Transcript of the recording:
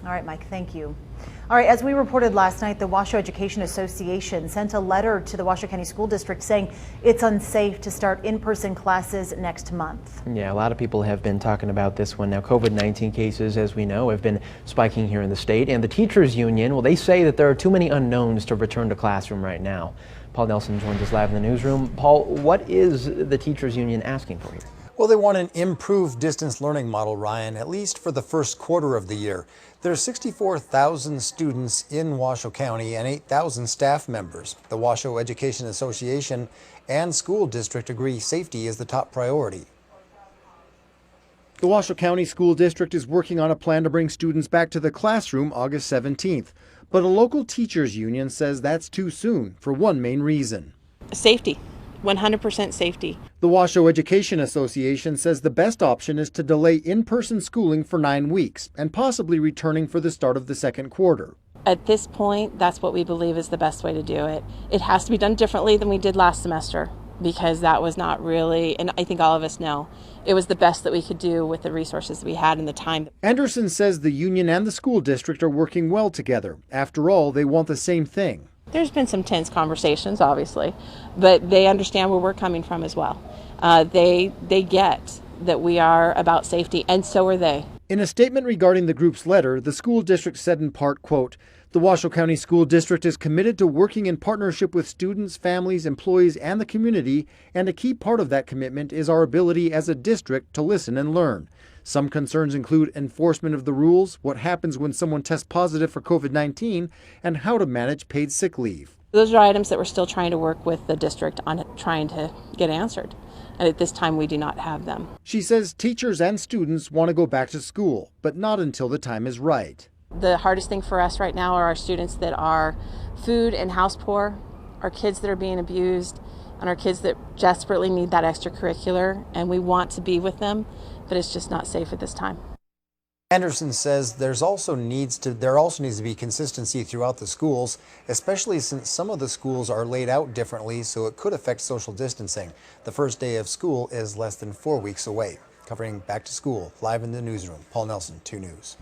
All right, Mike, thank you. All right, as we reported last night, the Washoe Education Association sent a letter to the Washoe County School District saying it's unsafe to start in-person classes next month. Yeah, a lot of people have been talking about this one. Now, COVID-19 cases, as we know, have been spiking here in the state. And the teachers union, well, they say that there are too many unknowns to return to classroom right now. Paul Nelson joins us live in the newsroom. Paul, what is the teachers union asking for here? Well, they want an improved distance learning model, Ryan, at least for the first quarter of the year. There are 64,000 students in Washoe County and 8,000 staff members. The Washoe Education Association and school district agree safety is the top priority. The Washoe County School District is working on a plan to bring students back to the classroom August 17th. But a local teachers union says that's too soon for one main reason. Safety. 100% safety. The Washoe Education Association says the best option is to delay in-person schooling for 9 weeks and possibly returning for the start of the second quarter. At this point, that's what we believe is the best way to do it. It has to be done differently than we did last semester because that was not really, and I think all of us know, it was the best that we could do with the resources we had and the time. Anderson says the union and the school district are working well together. After all, they want the same thing. There's been some tense conversations, obviously, but they understand where we're coming from as well. They get that we are about safety, and so are they. In a statement regarding the group's letter, the school district said in part, quote, "The Washoe County School District is committed to working in partnership with students, families, employees, and the community, and a key part of that commitment is our ability as a district to listen and learn. Some concerns include enforcement of the rules, what happens when someone tests positive for COVID-19, and how to manage paid sick leave." Those are items that we're still trying to work with the district on trying to get answered. And at this time, we do not have them. She says teachers and students want to go back to school, but not until the time is right. The hardest thing for us right now are our students that are food and house poor, our kids that are being abused, and our kids that desperately need that extracurricular, and we want to be with them, but it's just not safe at this time. Anderson says there also needs to be consistency throughout the schools, especially since some of the schools are laid out differently, so it could affect social distancing. The first day of school is less than 4 weeks away. Covering Back to School, live in the newsroom, Paul Nelson, 2 News.